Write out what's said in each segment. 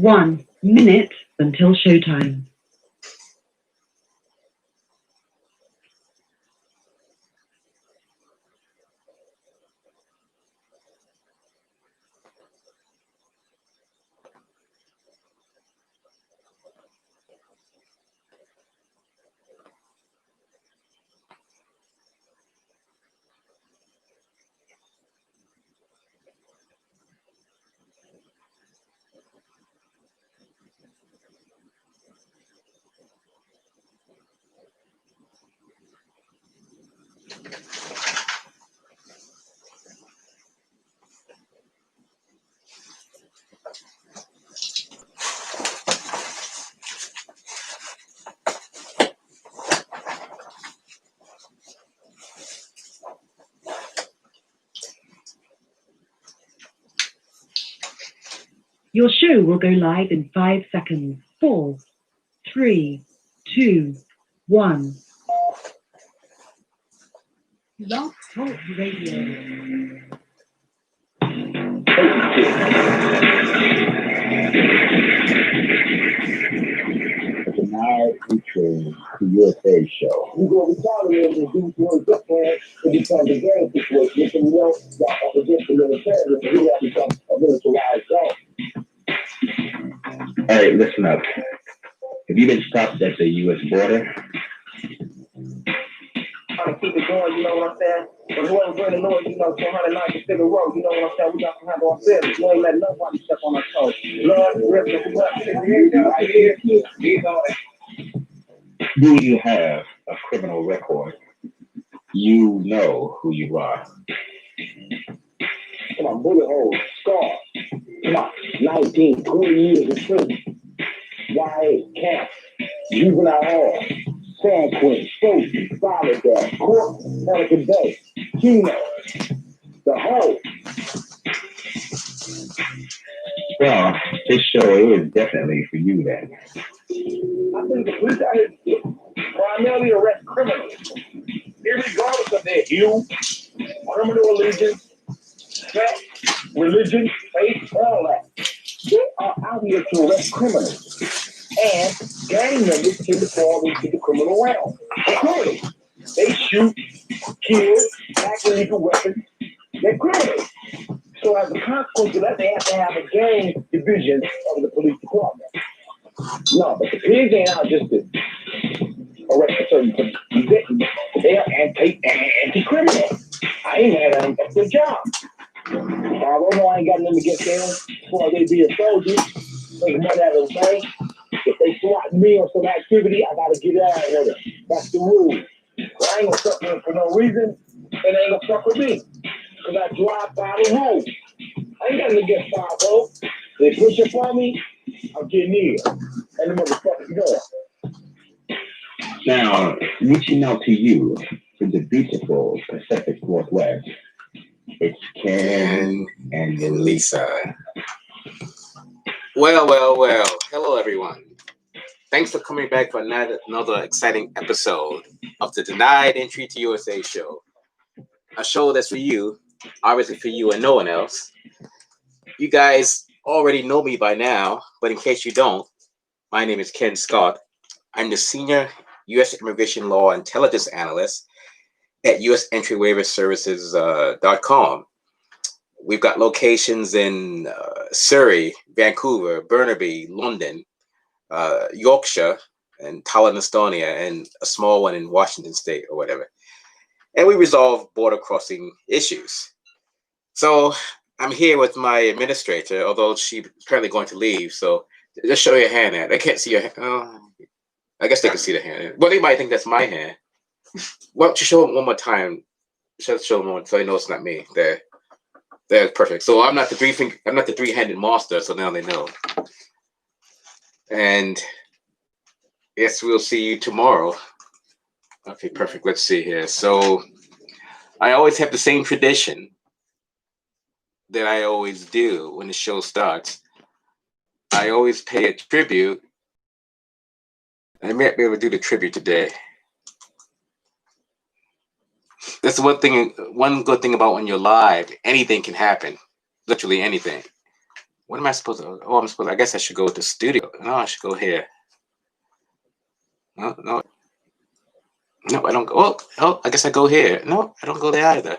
1 minute until showtime. Your show will go live in 5 seconds. 4, 3, 2, 1. Love Talk Radio. Denied entry to USA show. We're going to tolerate and do towards this plan to become the game situation. So we know that up against the military, we have become a militarized zone. All right, listen up. Have you been stopped at the U.S. border? Trying to keep it going, you know what I'm saying? But whoever bring the noise, 490 Pacific Road, you know what I'm saying? We got to handle our business. We ain't letting nobody step on our toes. Lord, rip the blood, right here, he's on it. Do you have a criminal record? You know who you are. Come on, bullet holes, scars. Come on, 19, 20 years in prison. YA, camp, juvenile hall, San Quentin, Sophie, Solidar, Court, Pelican Bay, Kino, the whole. Well, this show is definitely for you then. I think the police out here primarily arrest criminals, irregardless of their hue, criminal allegiance, sex, religion, faith, all that. They are out here to arrest criminals. And gang members tend to fall into the criminal realm. Accordingly, they shoot, kill, act illegal weapons. They're criminals. So as a consequence of that, they have to have a gang division of the police department. No, but the pigs ain't out just to arrest a certain victim. They are anti-criminal. I ain't mad at them. That's their job. Although I ain't got nothing against them, as far as they be a soldier, make money out of the bank. If they swat me on some activity, I gotta get out with it. That's the rule. I ain't gonna fuck with them for no reason, and they ain't gonna fuck with me. Cause I drive by the road. I ain't got nothing against 5-0. They push up on me, I'm getting near. And the motherfucker's going. Now, reaching out to you from the beautiful Pacific Northwest, it's Ken and Lisa. Well. Hello, everyone. Thanks for coming back for another exciting episode of the Denied Entry to USA show. A show that's for you, obviously for you and no one else. You guys already know me by now, but in case you don't, my name is Ken Scott. I'm the Senior U.S. Immigration Law Intelligence Analyst at US Entry Waiver Services.com. We've got locations in Surrey, Vancouver, Burnaby, London, Yorkshire, and Tallinn, Estonia, and a small one in Washington State or whatever. And we resolve border crossing issues. So I'm here with my administrator, although she's currently going to leave. So just show your hand at. I can't see your hand. Oh, I guess they can see the hand. Well, they might think that's my hand. Why don't you show them one more time? Show them one so they know it's not me. There. That's perfect. So I'm not the three-handed monster, so now they know. And yes, we'll see you tomorrow. Okay, perfect. Let's see here. So I always have the same tradition that I always do when the show starts. I always pay a tribute. I might be able to do the tribute today. That's one good thing about when you're live. Anything can happen. Literally anything. What am I supposed to? Oh, I guess I should go to the studio. No, I should go here. No, no, no, I don't go. Oh, I guess I go here. No, I don't go there either.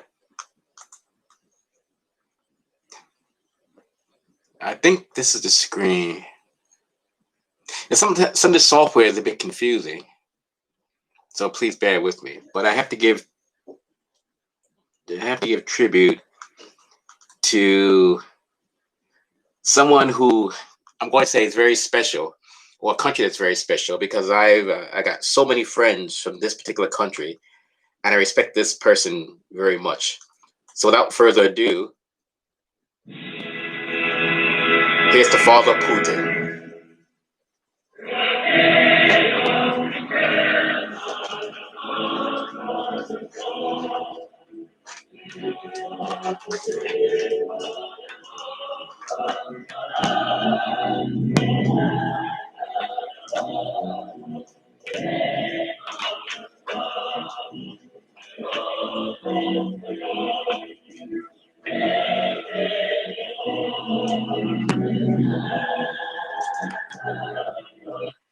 I think this is the screen. And some of the software is a bit confusing, so please bear with me. But I have to give tribute to someone who I'm going to say is very special, or a country that's very special, because I got so many friends from this particular country, and I respect this person very much. So without further ado, here's the father Putin.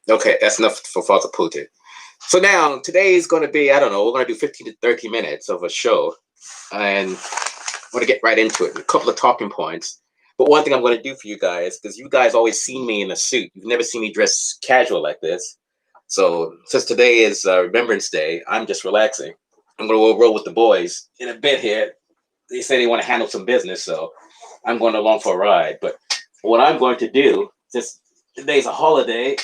Okay, that's enough for Father Putin. So now today is going to be, I don't know, we're going to do 15 to 30 minutes of a show, and I'm going to get right into it. A couple of talking points. But one thing I'm going to do for you guys, because you guys always see me in a suit, you've never seen me dress casual like this. So since today is Remembrance Day, I'm just relaxing. I'm going to roll with the boys in a bit here. They say they want to handle some business, so I'm going along for a ride. But what I'm going to do, since today's a holiday,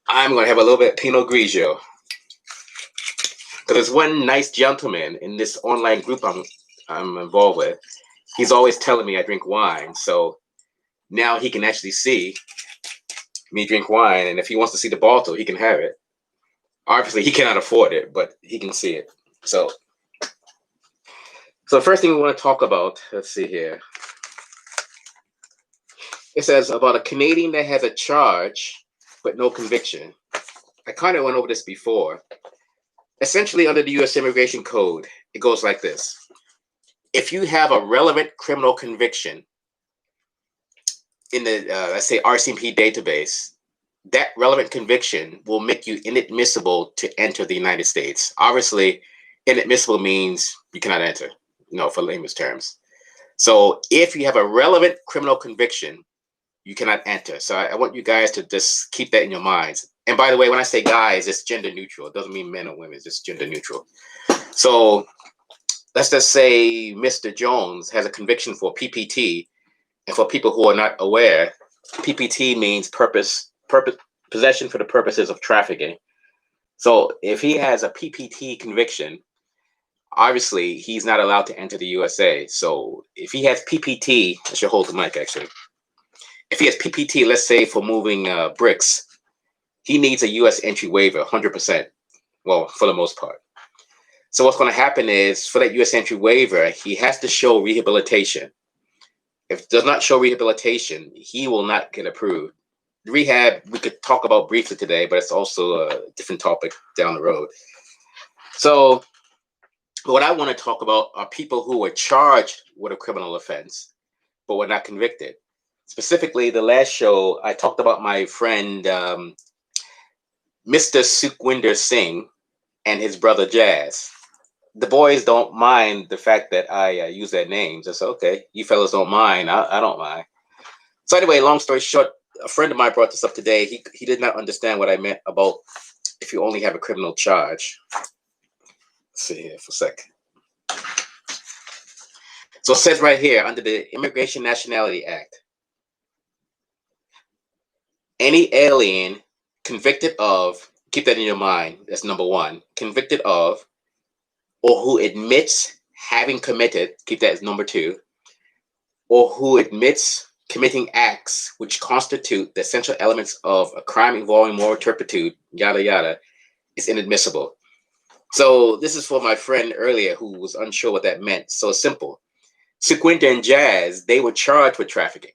I'm going to have a little bit of Pinot Grigio. Because there's one nice gentleman in this online group I'm involved with. He's always telling me I drink wine. So now he can actually see me drink wine. And if he wants to see the bottle, he can have it. Obviously, he cannot afford it, but he can see it. So the first thing we want to talk about, let's see here. It says about a Canadian that has a charge, but no conviction. I kind of went over this before. Essentially, under the US Immigration Code, it goes like this. If you have a relevant criminal conviction in the, let's say, RCMP database, that relevant conviction will make you inadmissible to enter the United States. Obviously, inadmissible means you cannot enter, for layman's terms. So if you have a relevant criminal conviction, you cannot enter. So I want you guys to just keep that in your minds. And by the way, when I say guys, it's gender neutral. It doesn't mean men or women. It's just gender neutral. So let's just say Mr. Jones has a conviction for PPT. And for people who are not aware, PPT means possession for the purposes of trafficking. So if he has a PPT conviction, obviously he's not allowed to enter the USA. So if he has PPT, I should hold the mic actually. If he has PPT, let's say for moving bricks, he needs a US Entry Waiver, 100%. Well, for the most part. So what's going to happen is for that US Entry Waiver, he has to show rehabilitation. If it does not show rehabilitation, he will not get approved. Rehab, we could talk about briefly today, but it's also a different topic down the road. So what I want to talk about are people who were charged with a criminal offense, but were not convicted. Specifically, the last show, I talked about my friend, Mr. Sukhwinder Singh and his brother Jazz. The boys don't mind the fact that I use their names. I said, okay, you fellas don't mind. I don't mind. So anyway, long story short, a friend of mine brought this up today. He did not understand what I meant about if you only have a criminal charge. Let's see here for a sec. So it says right here, under the Immigration Nationality Act, any alien convicted of, keep that in your mind, that's number one, convicted of, or who admits having committed, keep that as number two, or who admits committing acts which constitute the essential elements of a crime involving moral turpitude, yada, yada, is inadmissible. So this is for my friend earlier who was unsure what that meant. So it's simple. Sukhwinder and Jazz, they were charged with trafficking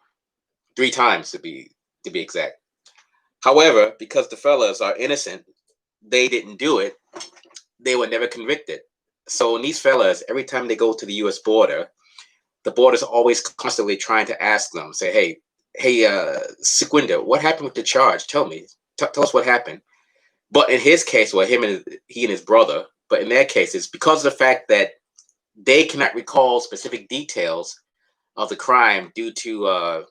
3 times to be exact. However, because the fellas are innocent, they didn't do it. They were never convicted. So these fellas, every time they go to the U.S. border, the board is always constantly trying to ask them, say, hey, Sequinder, what happened with the charge? Tell me, tell us what happened. But in his case, well, he and his brother, but in their case, it's because of the fact that they cannot recall specific details of the crime due to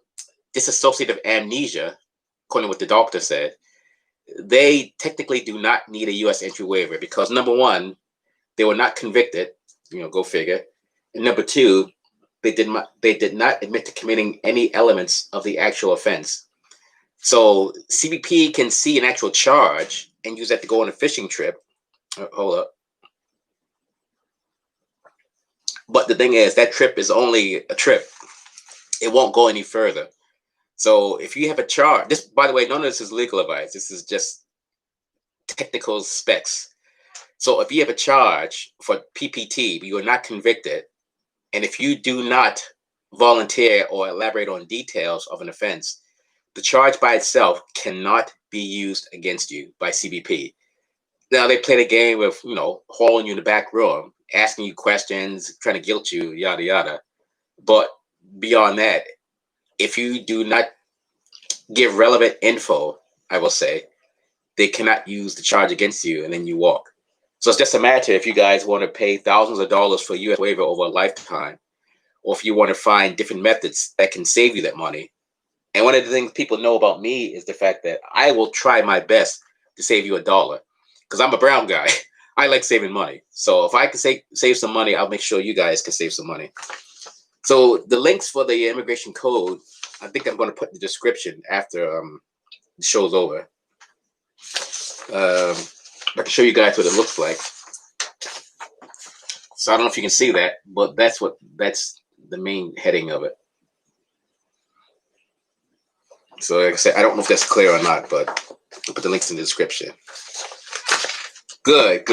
disassociative amnesia, according to what the doctor said. They technically do not need a US entry waiver because, number one, they were not convicted, go figure. And number two, they did not admit to committing any elements of the actual offense. So CBP can see an actual charge and use that to go on a fishing trip. Hold up. But the thing is, that trip is only a trip. It won't go any further. So if you have a charge, this, by the way, none of this is legal advice. This is just technical specs. So if you have a charge for PPT, but you are not convicted, and if you do not volunteer or elaborate on details of an offense, the charge by itself cannot be used against you by CBP. Now they play the game of, hauling you in the back room, asking you questions, trying to guilt you, yada, yada. But beyond that, if you do not give relevant info, I will say, they cannot use the charge against you, and then you walk. So it's just a matter if you guys want to pay thousands of dollars for a US waiver over a lifetime, or if you want to find different methods that can save you that money. And one of the things people know about me is the fact that I will try my best to save you $1, because I'm a brown guy. I like saving money. So if I can save some money, I'll make sure you guys can save some money. So the links for the immigration code, I think I'm going to put in the description after the show's over. I can show you guys what it looks like. So I don't know if you can see that, but that's the main heading of it. So like I said, I don't know if that's clear or not, but I'll put the links in the description. Good.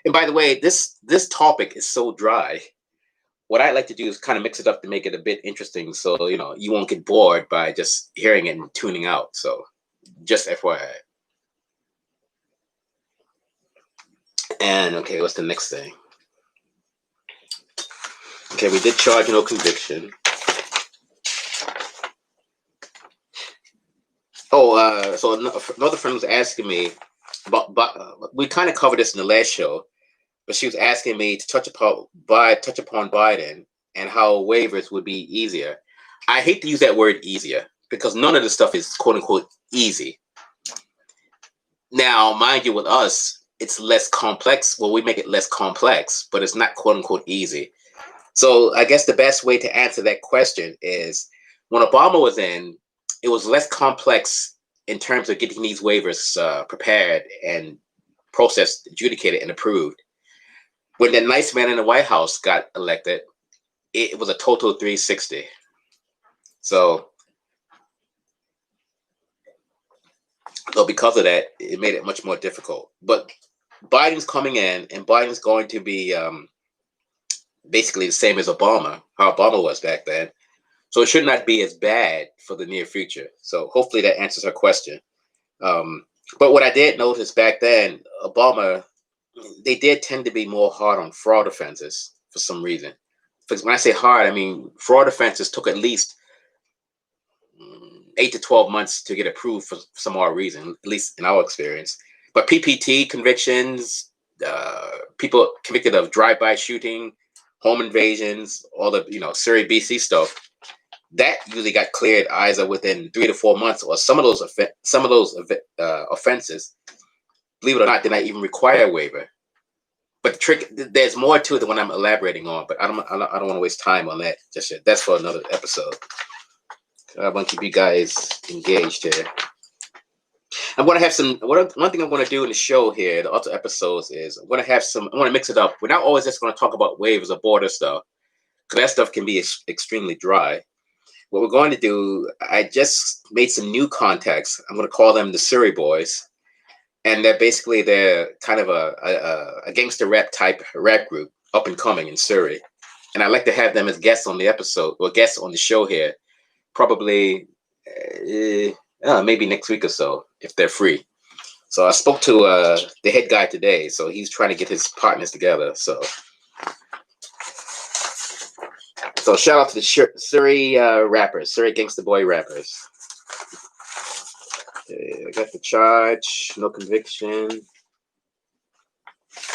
And by the way, this topic is so dry. What I like to do is kind of mix it up to make it a bit interesting, so you won't get bored by just hearing it and tuning out. So just FYI. And okay, what's the next thing? Okay, we did charge no conviction. Oh, so another friend was asking me about, we kind of covered this in the last show, but she was asking me to touch upon Biden and how waivers would be easier. I hate to use that word easier because none of the stuff is quote unquote easy. Now, mind you, with us, it's less complex. Well, we make it less complex, but it's not quote unquote easy. So I guess the best way to answer that question is when Obama was in, it was less complex in terms of getting these waivers prepared and processed, adjudicated, and approved. When the nice man in the White House got elected, it was a total 360. So because of that, it made it much more difficult. But Biden's coming in, and Biden's going to be basically the same as Obama, how Obama was back then. So it should not be as bad for the near future. So hopefully that answers her question. But what I did notice back then, Obama, they did tend to be more hard on fraud offenses for some reason. Because when I say hard, I mean fraud offenses took at least 8 to 12 months to get approved for some odd reason, at least in our experience. But PPT convictions, people convicted of drive-by shooting, home invasions, all the Surrey, BC stuff, that usually got cleared either within 3 to 4 months, or some of those offenses, believe it or not, did not even require a waiver. But the trick, there's more to it than what I'm elaborating on. But I don't want to waste time on that just yet. That's for another episode. I want to keep you guys engaged here. I'm going to have some. One thing I'm going to do in the show here, the other episodes, is I'm going to mix it up. We're not always just going to talk about waivers or border stuff, because that stuff can be extremely dry. What we're going to do, I just made some new contacts. I'm going to call them the Surrey Boys. And they're kind of a gangster rap type rap group, up and coming in Surrey. And I'd like to have them as guests on the episode, or guests on the show here, probably maybe next week or so, if they're free. So I spoke to the head guy today, so he's trying to get his partners together. So So shout out to the Surrey rappers, Surrey Gangsta Boy rappers. Okay, I got the charge, no conviction.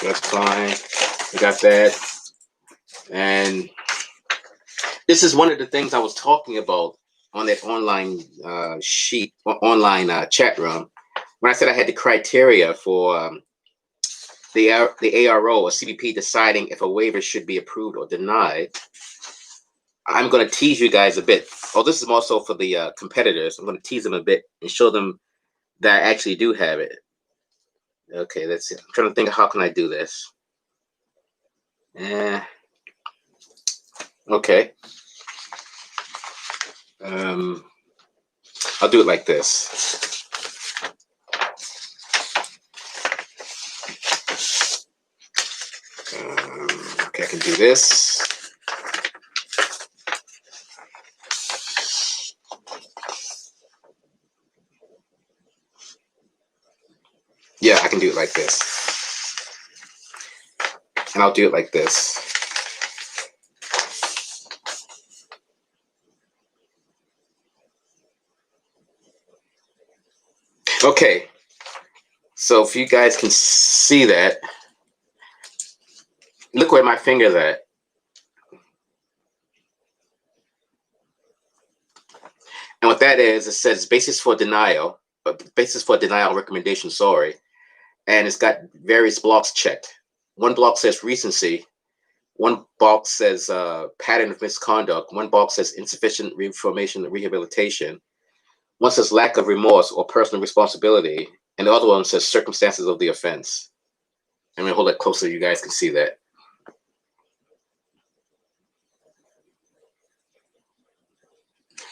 That's fine. I got that. And this is one of the things I was talking about on that online sheet, online chat room, when I said I had the criteria for the ARO or CBP deciding if a waiver should be approved or denied. I'm going to tease you guys a bit. Oh, this is also for the competitors. I'm going to tease them a bit and show them that I actually do have it. Okay, let's see. I'm trying to think of how can I do this. Okay. I'll do it like this. Okay, I can do this. Yeah, I can do it like this. And I'll do it like this. Okay, so if you guys can see that, look where my finger's at. And what that is, it says basis for denial recommendation, sorry. And it's got various blocks checked. One block says recency. One box says pattern of misconduct. One box says insufficient reformation and rehabilitation. One says lack of remorse or personal responsibility. And the other one says circumstances of the offense. I'm going to hold it closer so you guys can see that.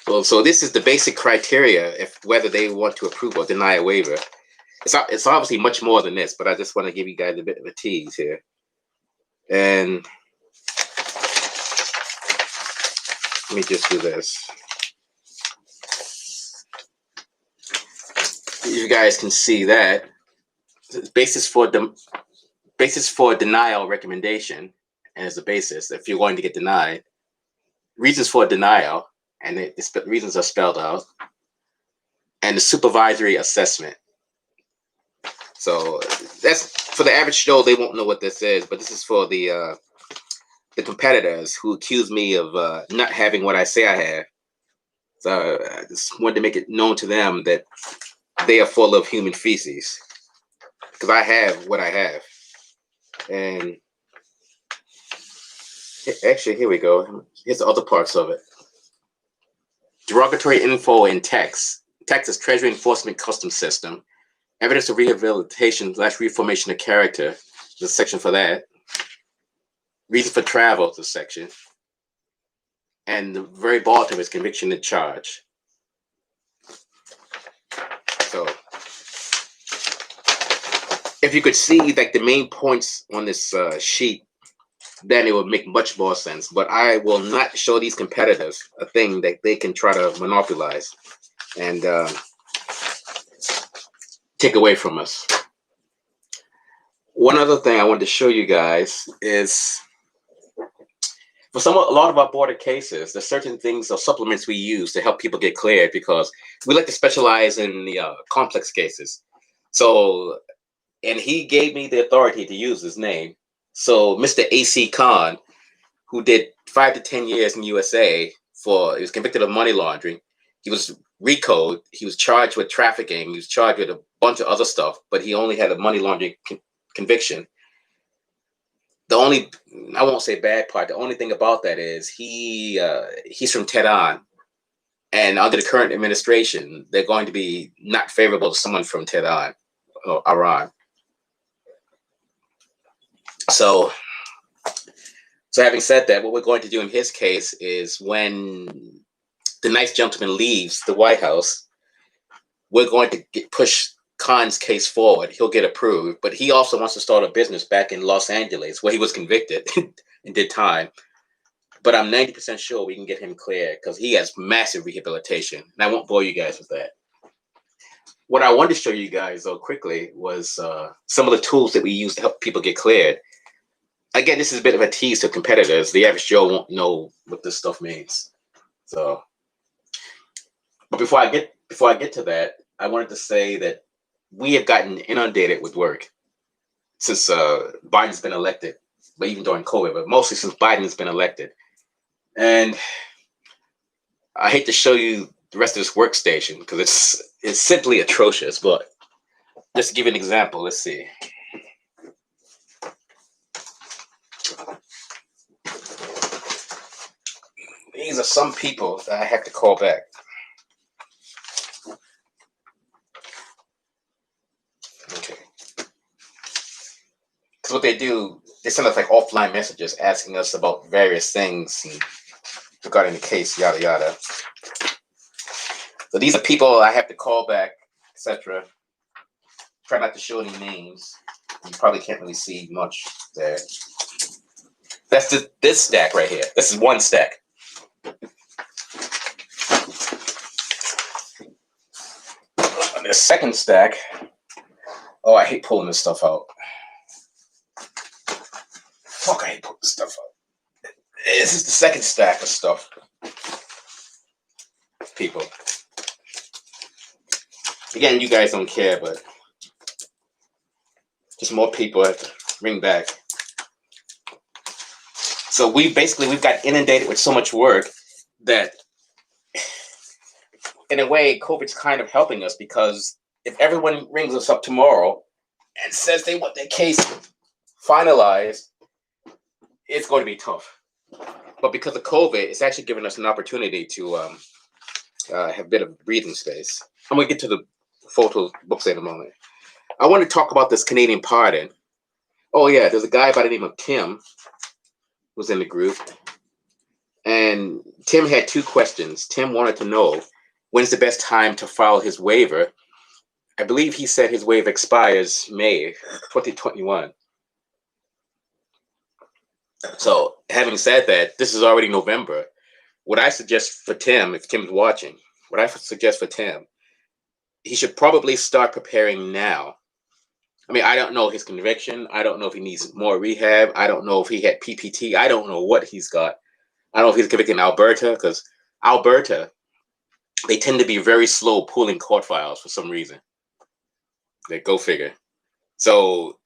Well, so this is the basic criteria if whether they want to approve or deny a waiver. It's obviously much more than this, but I just want to give you guys a bit of a tease here. And let me just do this. You guys can see that basis for denial recommendation, and as a basis if you're going to get denied, reasons for denial, and the reasons are spelled out, and the supervisory assessment. So that's for the average Joe. They won't know what this is, but this is for the competitors who accuse me of not having what I say I have. So I just wanted to make it known to them that they are full of human feces, because I have what I have. And actually, here we go. Here's the other parts of it. Derogatory info in text. Texas Treasury Enforcement Custom System. Evidence of rehabilitation / reformation of character. There's a section for that. Reason for travel, the section. And the very bottom is conviction and charge. So if you could see like the main points on this sheet, then it would make much more sense. But I will not show these competitors a thing that they can try to monopolize and take away from us. One other thing I wanted to show you guys is for a lot of our border cases, there's certain things or supplements we use to help people get cleared, because we like to specialize in the complex cases. So, and he gave me the authority to use his name. So Mr. A.C. Khan, who did 5 to 10 years in USA he was convicted of money laundering. He was RICO'd. He was charged with trafficking. He was charged with a bunch of other stuff, but he only had a money laundering conviction. The only, I won't say bad part, the only thing about that is he's from Tehran. And under the current administration, they're going to be not favorable to someone from Tehran or Iran. So having said that, what we're going to do in his case is when the nice gentleman leaves the White House, we're going to push Khan's case forward. He'll get approved, but he also wants to start a business back in Los Angeles where he was convicted and did time. But I'm 90% sure we can get him cleared because he has massive rehabilitation. And I won't bore you guys with that. What I wanted to show you guys, though, quickly was some of the tools that we use to help people get cleared. again, this is a bit of a tease to competitors. The average Joe won't know what this stuff means. So, but before I get to that, I wanted to say that we have gotten inundated with work since Biden's been elected, but even during COVID, but mostly since Biden's been elected. And I hate to show you the rest of this workstation because it's simply atrocious. But just to give you an example, let's see. These are some people that I have to call back. Okay. Because what they do, they send us like offline messages asking us about various things regarding the case, yada yada. So these are people I have to call back, etc. Try not to show any names. You probably can't really see much there. That's this stack right here. This is one stack. And the second stack. Oh, I hate pulling this stuff out. Fuck, I hate pulling this stuff out. This is the second stack of stuff. People. Again, you guys don't care, but just more people have to ring back. So we've got inundated with so much work that in a way, COVID's kind of helping us, because if everyone rings us up tomorrow and says they want their case finalized, it's going to be tough. But because of COVID, it's actually given us an opportunity to have a bit of breathing space. I'm going to get to the photo books in a moment. I want to talk about this Canadian pardon. Oh yeah, there's a guy by the name of Tim who's in the group. And Tim had two questions. Tim wanted to know, when's the best time to file his waiver? I believe he said his waiver expires May 2021. So having said that, this is already November. What I suggest for Tim, if Tim's watching, what I suggest for Tim, he should probably start preparing now. I mean, I don't know his conviction. I don't know if he needs more rehab. I don't know if he had PPT. I don't know what he's got. I don't know if he's convicted in Alberta, because Alberta, they tend to be very slow pulling court files for some reason. Go figure. So,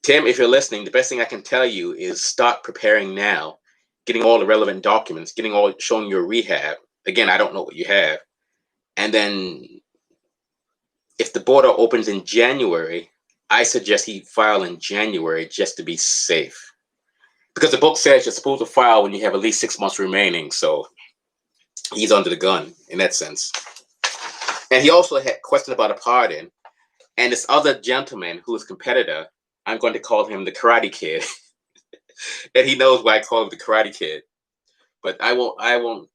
Tim, if you're listening, the best thing I can tell you is start preparing now, getting all the relevant documents, showing your rehab. Again, I don't know what you have. And then if the border opens in January, I suggest he file in January just to be safe. Because the book says you're supposed to file when you have at least 6 months remaining. So he's under the gun in that sense. And he also had a question about a pardon. And this other gentleman who is a competitor, I'm going to call him the Karate Kid. And he knows why I call him the Karate Kid. But I will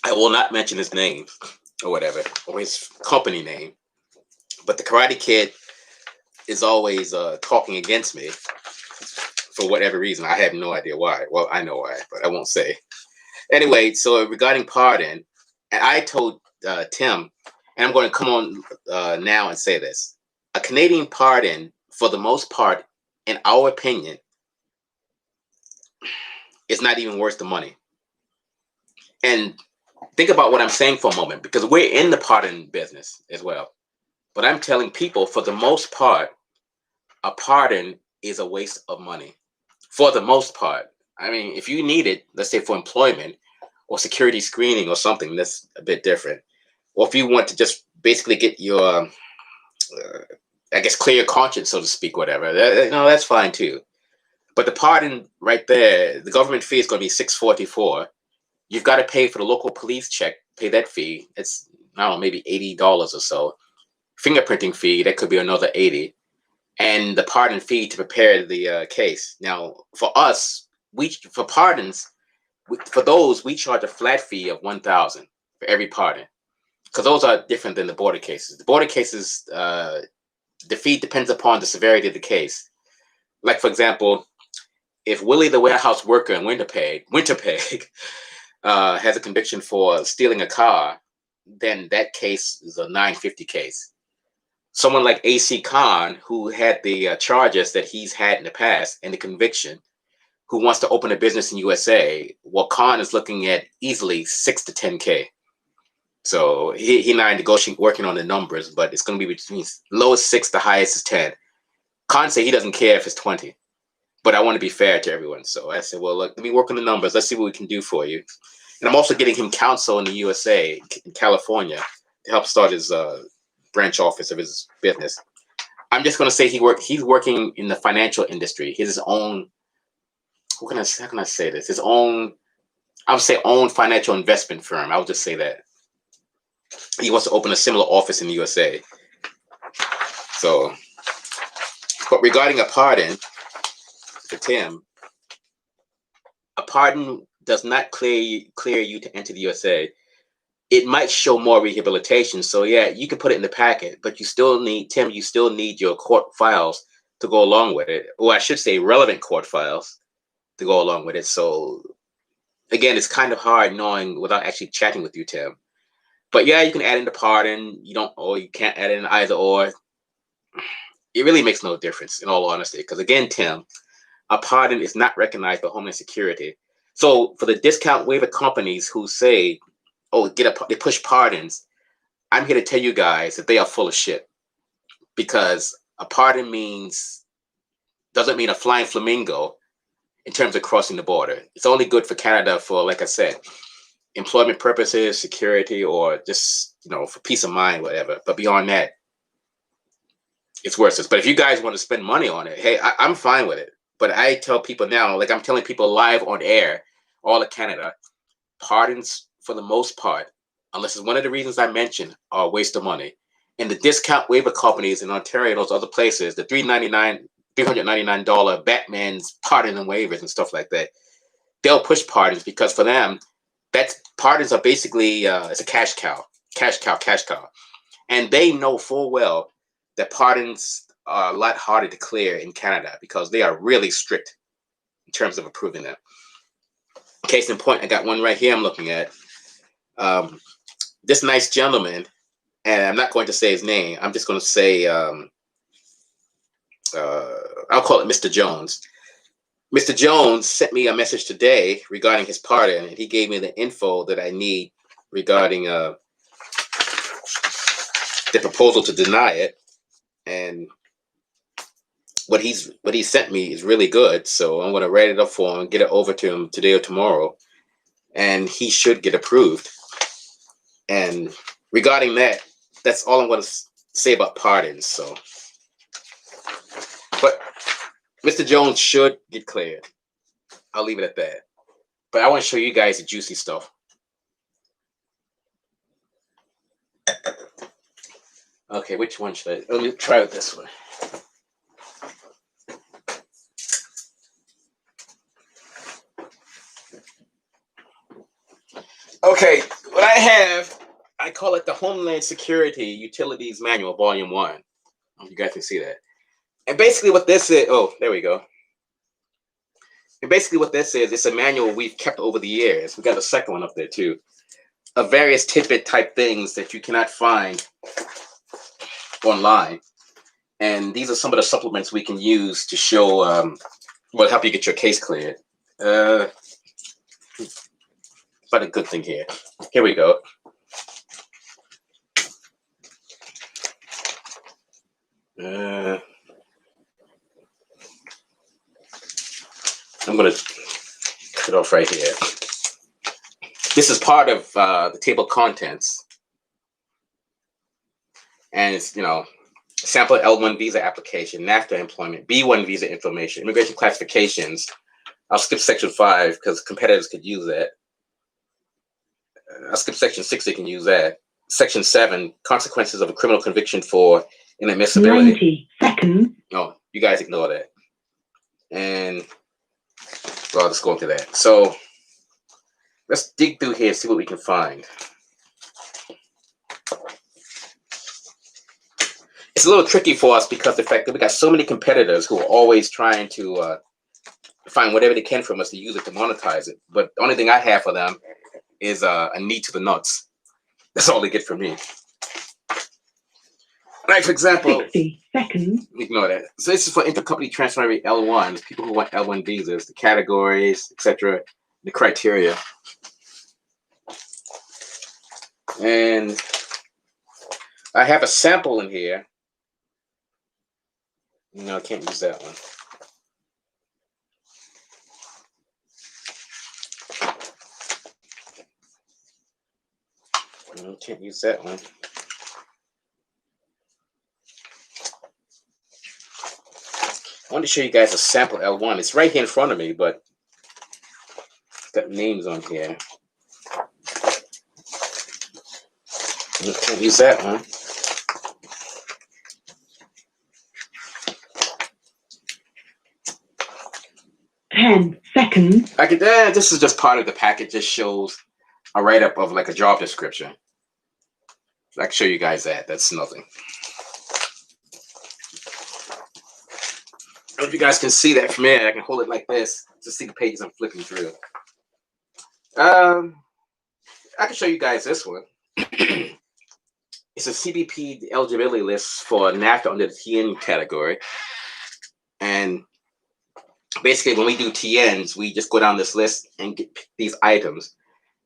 not mention his name or whatever, or his company name. But the Karate Kid is always talking against me for whatever reason. I have no idea why. Well, I know why, but I won't say. Anyway, so regarding pardon, and I told Tim, and I'm going to come on now and say this. A Canadian pardon, for the most part, in our opinion, is not even worth the money. And think about what I'm saying for a moment, because we're in the pardon business as well. But I'm telling people, for the most part, a pardon is a waste of money. For the most part. I mean, if you need it, let's say for employment or security screening or something, that's a bit different. Or if you want to just basically get your, I guess, clear conscience, so to speak, whatever, that's fine too. But the pardon right there, the government fee is going to be $644. You've got to pay for the local police check, pay that fee. It's, I don't know, maybe $80 or so. Fingerprinting fee, that could be another $80. And the pardon fee to prepare the case. Now, for us, for pardons, for those, we charge a flat fee of $1,000 for every pardon, because those are different than the border cases. The border cases, the fee depends upon the severity of the case. Like, for example, if Willie the warehouse worker in Winnipeg has a conviction for stealing a car, then that case is a $950 case. someone like AC Khan, who had the charges that he's had in the past and the conviction, who wants to open a business in USA, well, Khan is looking at easily 6 to 10K. So he and I are negotiating, working on the numbers, but it's going to be between lowest 6, the highest is 10. Khan said he doesn't care if it's 20, but I want to be fair to everyone. So I said, well, look, let me work on the numbers. Let's see what we can do for you. And I'm also getting him counsel in the USA, in California, to help start his branch office of his business. I'm just going to say he's working in the financial industry. His own, how can I say this? His own, I would say own financial investment firm. I would just say that. He wants to open a similar office in the USA. So, but regarding a pardon for Tim, a pardon does not clear you to enter the USA. It might show more rehabilitation. So yeah, you can put it in the packet, but you still need, Tim, you still need your court files to go along with it. Or I should say relevant court files to go along with it. So again, it's kind of hard knowing without actually chatting with you, Tim. But yeah, you can add in the pardon. You don't, or you can't add in either or. It really makes no difference, in all honesty. Because again, Tim, a pardon is not recognized by Homeland Security. So for the discount waiver companies who say, "Oh, they push pardons," I'm here to tell you guys that they are full of shit. Because a pardon doesn't mean a flying flamingo in terms of crossing the border. It's only good for Canada for, like I said, employment purposes, security, or just, for peace of mind, whatever. But beyond that, it's worthless. But if you guys want to spend money on it, hey, I'm fine with it. But I tell people now, like I'm telling people live on air, all of Canada, pardons for the most part, unless it's one of the reasons I mentioned, are a waste of money. And the discount waiver companies in Ontario and those other places, the $399 Batman's pardon and waivers and stuff like that, they'll push pardons because for them, pardons are basically it's a cash cow. And they know full well that pardons are a lot harder to clear in Canada because they are really strict in terms of approving them. Case in point, I got one right here I'm looking at. This nice gentleman, and I'm not going to say his name. I'm just going to say, I'll call it Mr. Jones. Mr. Jones sent me a message today regarding his pardon, and he gave me the info that I need regarding the proposal to deny it. And what he sent me is really good, so I'm going to write it up for him and get it over to him today or tomorrow, and he should get approved. And regarding that, that's all I'm going to say about pardons. So, but Mr. Jones should get cleared. I'll leave it at that. But I want to show you guys the juicy stuff. Okay, which one should I? Let me try with this one. Okay, what I have, I call it the Homeland Security Utilities Manual, Volume 1. I don't know if you guys can see that. And basically what this is, oh, there we go. And basically what this is, it's a manual we've kept over the years. We got a second one up there too, of various tidbit type things that you cannot find online. And these are some of the supplements we can use to show, will help you get your case cleared. But a good thing here. Here we go. I'm going to cut it off right here. This is part of the table of contents. And it's, sample L1 visa application, NAFTA employment, B1 visa information, immigration classifications. I'll skip section 5 because competitors could use that. I'll skip section 6, they can use that. Section 7, consequences of a criminal conviction for inadmissibility. 90 seconds. No, you guys ignore that. And well, let's go into that. So let's dig through here and see what we can find. It's a little tricky for us because the fact that we got so many competitors who are always trying to find whatever they can from us to use it to monetize it. But the only thing I have for them is a knee to the nuts. That's all they get from me. Like, for example, 60 seconds. ignore that. So this is for intercompany transfer L1s, people who want L1 visas, the categories, etc., the criteria. And I have a sample in here. No, I can't use that one. No, can't use that one. I want to show you guys a sample L1. It's right here in front of me, but it's got names on here. Can't use that one. Seconds. I could. This is just part of the package. Just shows a write-up of like a job description. I can show you guys that. That's nothing. I don't know if you guys can see that from here. I can hold it like this to see the pages I'm flipping through. I can show you guys this one. It's a CBP eligibility list for NAFTA under the TN category. And basically, when we do TNs, we just go down this list and get these items.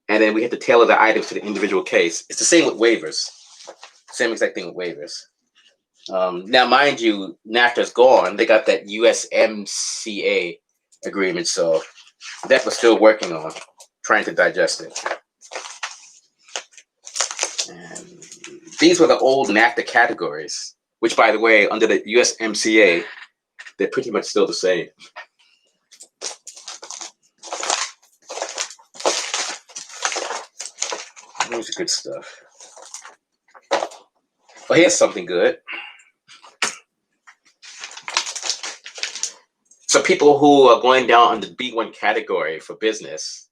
And then we have to tailor the items to the individual case. It's the same with waivers. Same exact thing with waivers. Now, mind you, NAFTA's gone. They got that USMCA agreement. So that we're still working on, trying to digest it. And these were the old NAFTA categories, which, by the way, under the USMCA, they're pretty much still the same. Here's the good stuff. Well, here's something good. So people who are going down on the B1 category for business,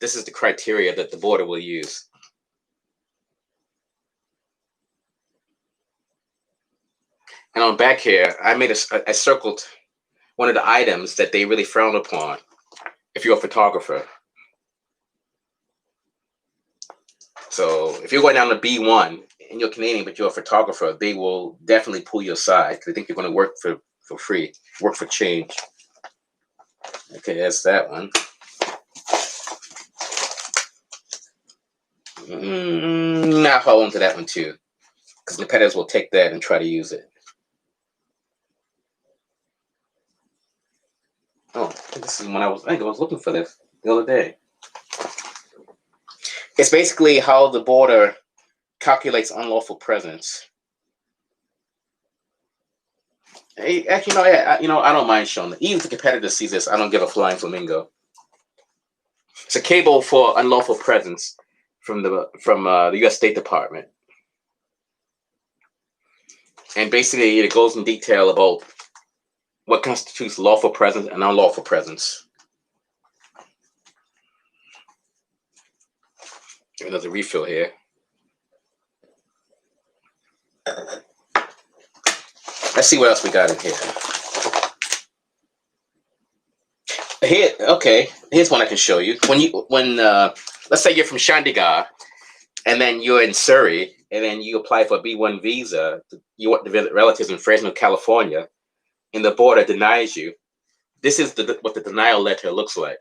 this is the criteria that the border will use. And on back here, I circled one of the items that they really frown upon if you're a photographer. So if you're going down to B1 and you're Canadian, but you're a photographer, they will definitely pull you aside because they think you're going to work for free, work for change. Okay, that's that one. Not hold on to that one too, because competitors will take that and try to use it. Oh, this is when I think I was looking for this the other day. It's basically how the border calculates unlawful presence. Actually, I don't mind showing it. Even if the competitor sees this, I don't give a flying flamingo. It's a cable for unlawful presence from the U.S. State Department, and basically it goes in detail about what constitutes lawful presence and unlawful presence. Another refill here. Let's see what else we got in here. Here's one I can show you. When let's say you're from Chandigarh, and then you're in Surrey, and then you apply for a B1 visa, you want to visit relatives in Fresno, California, and the border denies you. This is what the denial letter looks like.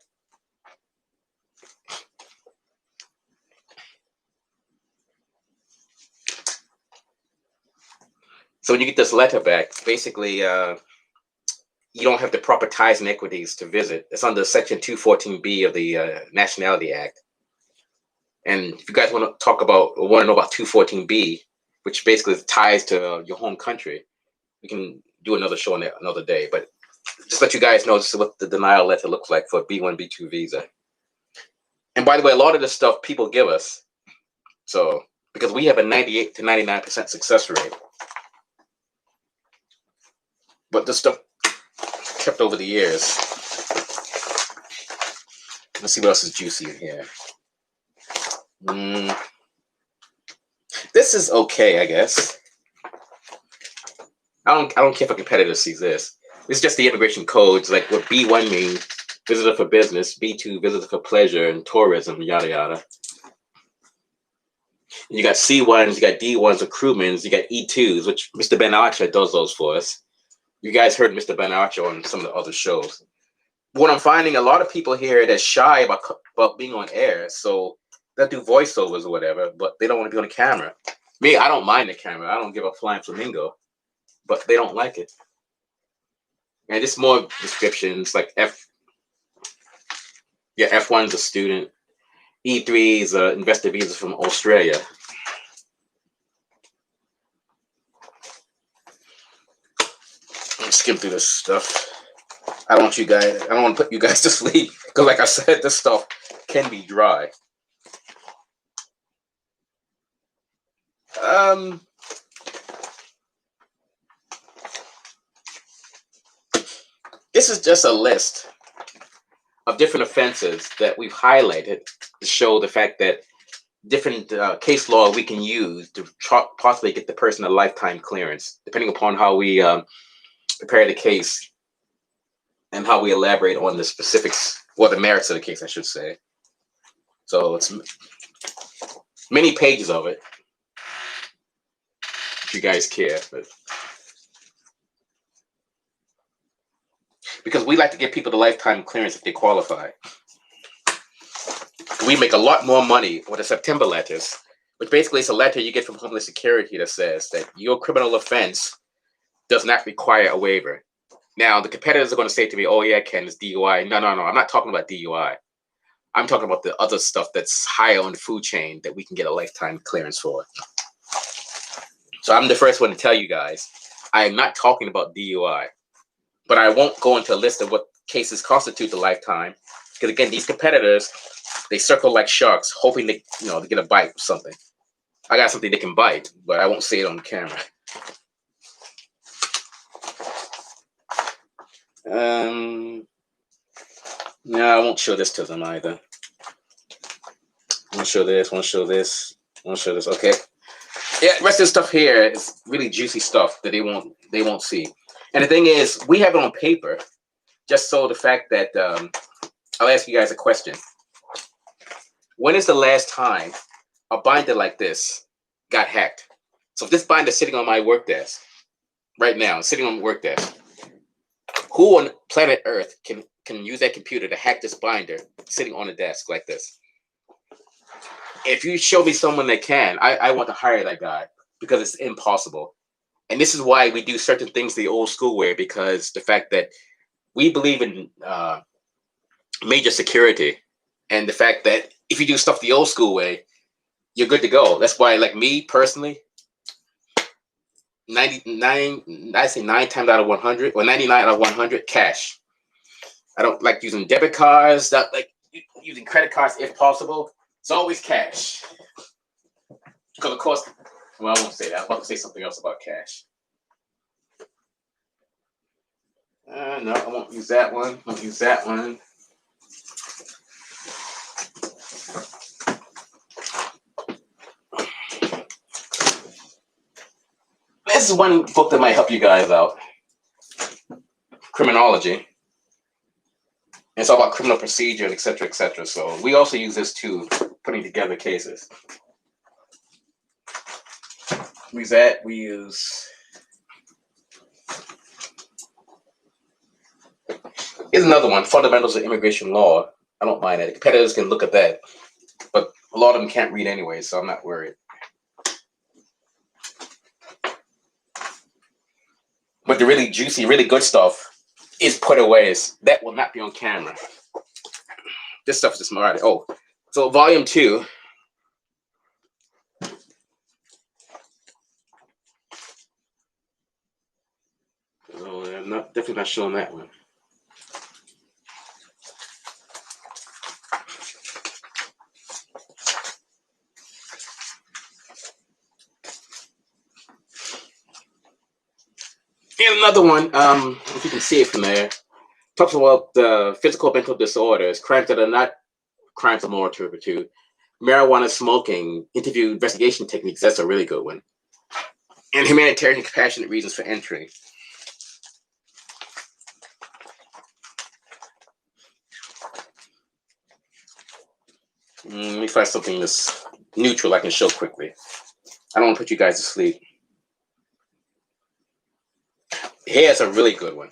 So when you get this letter back, basically, you don't have the proper ties and equities to visit. It's under Section 214B of the Nationality Act. And if you guys want to know about 214B, which basically is ties to your home country, we can do another show on that another day. But just let you guys know this is what the denial letter looks like for a B1, B2 visa. And by the way, a lot of this stuff people give us. So because we have a 98 to 99% success rate. But this stuff kept over the years. Let's see what else is juicy in here. This is okay, I guess. I don't care if a competitor sees this. It's just the immigration codes, like what B1 means: visitor for business, B2 visitor for pleasure and tourism, yada yada. You got C1s, you got D1s, recruitments, you got E2s, which Mr. Ben Archer does those for us. You guys heard Mr. Ben Archer on some of the other shows. What I'm finding, a lot of people here that's shy about being on air, so they'll do voiceovers or whatever, but they don't want to be on the camera. Me, I don't mind the camera. I don't give a flying flamingo, but they don't like it. And just more descriptions like F1's a student, E3 is an investor visa from Australia. Let me skim through this stuff. I don't want to put you guys to sleep because, like I said, this stuff can be dry. This is just a list of different offenses that we've highlighted to show the fact that different case law we can use to possibly get the person a lifetime clearance, depending upon how we prepare the case and how we elaborate on the specifics or the merits of the case, I should say. So it's many pages of it, if you guys care. But because we like to give people the lifetime clearance if they qualify. We make a lot more money with the September letters, which basically is a letter you get from Homeland Security that says that your criminal offense does not require a waiver. Now, the competitors are going to say to me, oh, yeah, Ken, it's DUI. No, I'm not talking about DUI. I'm talking about the other stuff that's higher on the food chain that we can get a lifetime clearance for. So I'm the first one to tell you guys, I am not talking about DUI. But I won't go into a list of what cases constitute the lifetime. Because again, these competitors, they circle like sharks, hoping to get a bite or something. I got something they can bite, but I won't say it on camera. No, I won't show this to them either. I want to show this, okay. Yeah, the rest of the stuff here is really juicy stuff that they won't see. And the thing is, we have it on paper, just so the fact that I'll ask you guys a question. When is the last time a binder like this got hacked? So if this binder is sitting on my work desk right now, sitting on my work desk, who on planet Earth can use that computer to hack this binder sitting on a desk like this? If you show me someone that can, I want to hire that guy because it's impossible. And this is why we do certain things the old school way, because the fact that we believe in major security and the fact that if you do stuff the old school way, you're good to go. That's why, like me personally, 99 times out of 100 or 99 out of 100 cash. I don't like using debit cards, not like using credit cards if possible. It's always cash. Because of course, well, I won't say that. I'm about to say something else about cash. No, I won't use that one. This is one book that might help you guys out. Criminology. It's all about criminal procedure, et cetera, et cetera. So we also use this too, putting together cases. We use here's another one, Fundamentals of Immigration Law. I don't mind that. Competitors can look at that, but a lot of them can't read anyway, so I'm not worried. But the really juicy, really good stuff is put away. That will not be on camera. This stuff is just alright. Oh, so volume 2. Oh, I'm definitely not showing that one. Here's another one. If you can see it from there, talks about physical mental disorders, crimes that are not crimes of moral turpitude, marijuana smoking, interview investigation techniques. That's a really good one. And humanitarian compassionate reasons for entry. Let me find something that's neutral I can show quickly. I don't want to put you guys to sleep. Here's a really good one.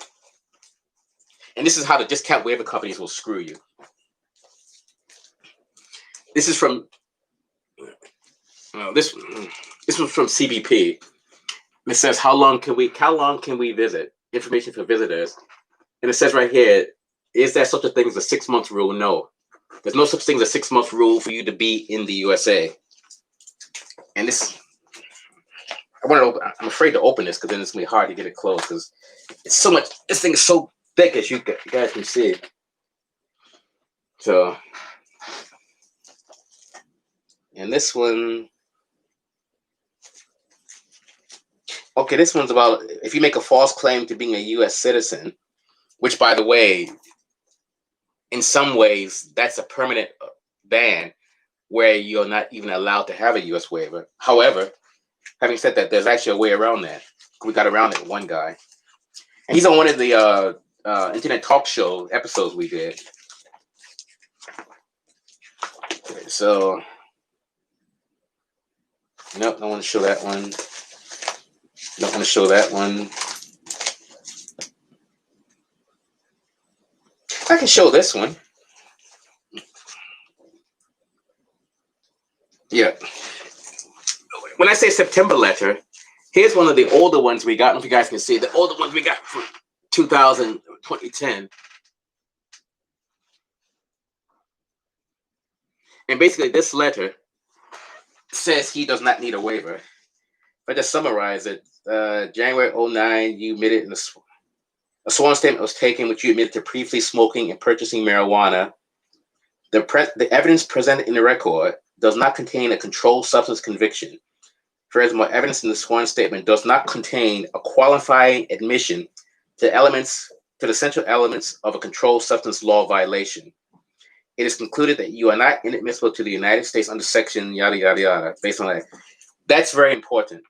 And this is how the discount waiver companies will screw you. This is from this was from CBP. It says how long can we visit? Information for visitors. And it says right here, is there such a thing as a 6-month rule? No. There's no such thing as a 6-month rule for you to be in the USA. And this, I'm afraid to open this because then it's gonna be hard to get it closed because it's so much. This thing is so thick, as you guys can see. So, and this one, okay, this one's about if you make a false claim to being a U.S. citizen, which, by the way, in some ways, that's a permanent ban where you're not even allowed to have a U.S. waiver. However, having said that, there's actually a way around that. We got around it, one guy. And he's on one of the internet talk show episodes we did. Okay, so, nope, don't want to show that one. Don't want to show that one. I can show this one. Yeah. When I say September letter, here's one of the older ones we got. I don't know if you guys can see the older ones we got from 2010. And basically, this letter says he does not need a waiver. If I just summarize it, January 09, you admitted in a sworn statement was taken, which you admitted to previously smoking and purchasing marijuana. The evidence presented in the record does not contain a controlled substance conviction. Furthermore, evidence in the sworn statement does not contain a qualifying admission to the central elements of a controlled substance law violation. It is concluded that you are not inadmissible to the United States under section yada yada yada. Based on that, that's very important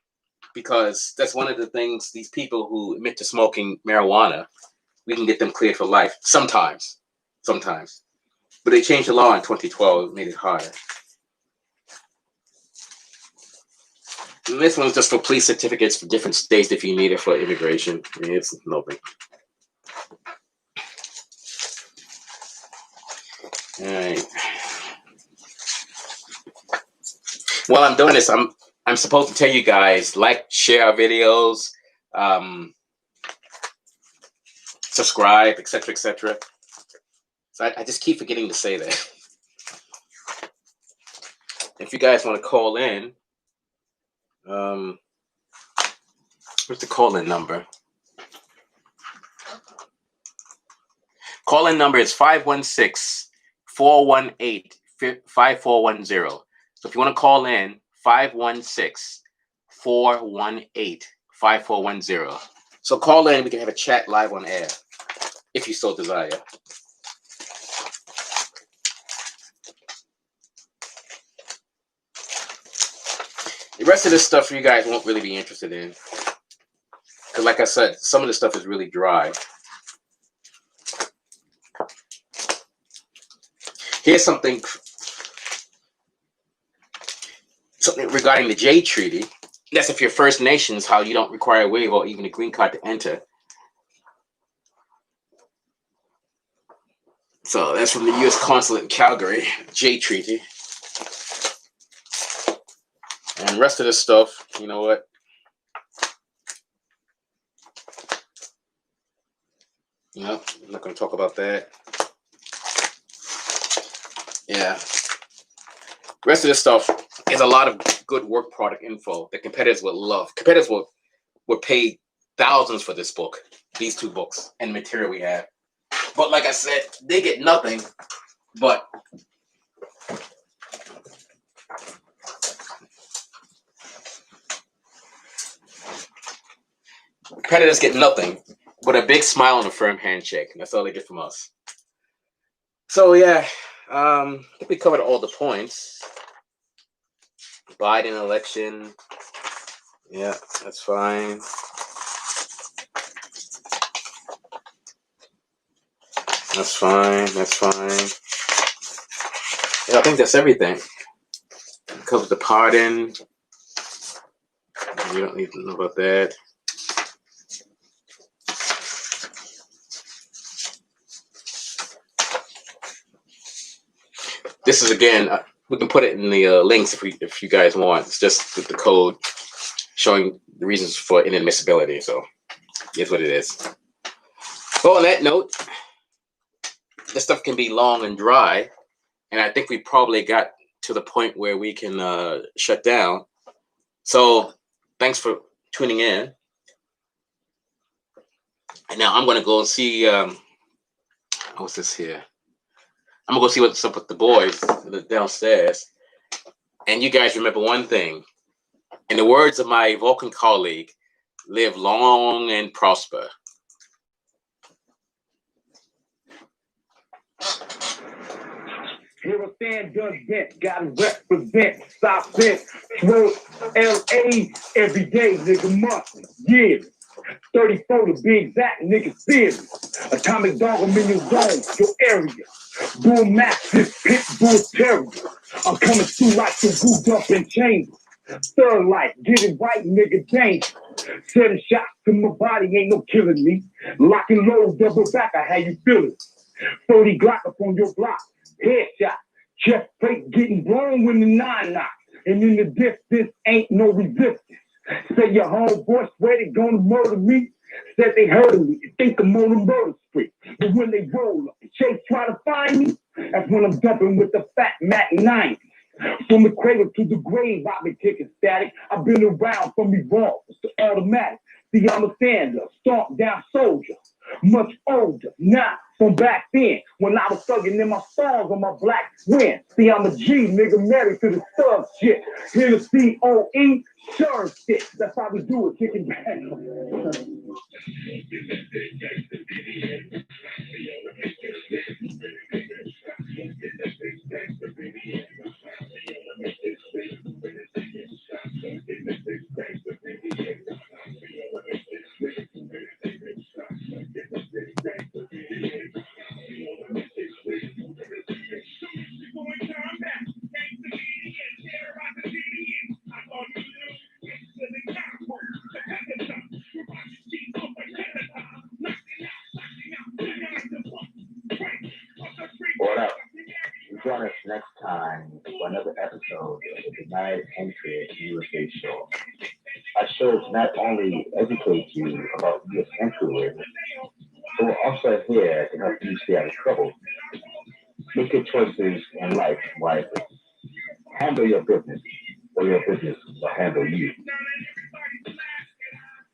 because that's one of the things. These people who admit to smoking marijuana, we can get them cleared for life sometimes. But they changed the law in 2012. It made it harder. And this one's just for police certificates for different states if you need it for immigration. I mean, it's no big. All right. While I'm doing this, I'm supposed to tell you guys, like, share our videos, subscribe, etc., etc. So I just keep forgetting to say that. If you guys want to call in, what's the call-in number? Call-in number is 516-418-5410. So if you want to call in, 516-418-5410. So call in, we can have a chat live on air, if you so desire. The rest of this stuff you guys won't really be interested in. Because like I said, some of the stuff is really dry. Here's something regarding the J Treaty. That's if you're First Nations, how you don't require a waiver or even a green card to enter. So that's from the U.S. Consulate in Calgary, J Treaty. And the rest of this stuff, you know what? No, I'm not going to talk about that. Yeah. The rest of this stuff is a lot of good work product info that competitors will love. Competitors will pay thousands for this book, these two books, and material we have. But like I said, they get nothing but competitors get nothing but a big smile and a firm handshake. And that's all they get from us. So yeah, I think we covered all the points. Biden election. Yeah, that's fine. That's fine. Yeah, I think that's everything. covers the pardon. You don't need to know about that. This is again, we can put it in the links if you guys want. It's just the code showing the reasons for inadmissibility. So here's what it is. Well, on that note, this stuff can be long and dry, and I think we probably got to the point where we can shut down. So thanks for tuning in. And now I'm going to go and see, what's this here? I'm going to go see what's up with the boys downstairs. And you guys remember one thing. In the words of my Vulcan colleague, live long and prosper. Here a stand gun bent, gotta represent, stop bent, throw LA every day, nigga, month, years. 34 to be exact, nigga, serious. Atomic dog, I'm in your zone, your area. Bull mastiff, pit bull terrier. I'm coming through like some gooped up in chambers. Third life, get it right, nigga, danger. 7 shots to my body, ain't no killing me. Lock and load, double back, I how you feeling. 30 Glock up on your block. Headshot, chest plate getting blown when the 9 knocks. And in the distance, ain't no resistance. Say your homeboy swear they gonna murder me. Said they heard of me, they think I'm on a murder spree. But when they roll up, Chase try to find me, that's when I'm dumping with the fat Mac 90. From the cradle to the grave, I've been kicking static. I've been around from revolvers to automatic. See, I'm a stand-up, stomp down soldier. Much older, not from back then, when I was thugging in my stars on my black skin. See, I'm a G, nigga, married to the thug shit. Here to COE, sure shit. That's how we do it, kicking back. What up? Join us next time for another episode of the Denied Entry USA show. Our shows not only educate you about US Entry Waiver, but we're also here to help you stay out of trouble. Make your choices in life wisely. Handle your business, or your business will handle you.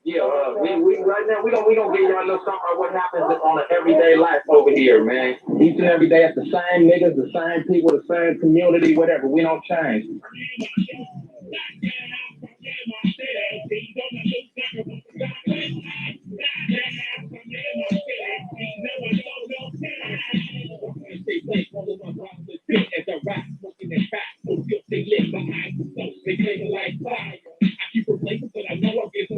Yeah, we right now we gonna give y'all know something about what happens on an everyday life over here, man. Each and every day, it's the same niggas, the same people, the same community, whatever. We don't change. I keep replacing, but I know I'm getting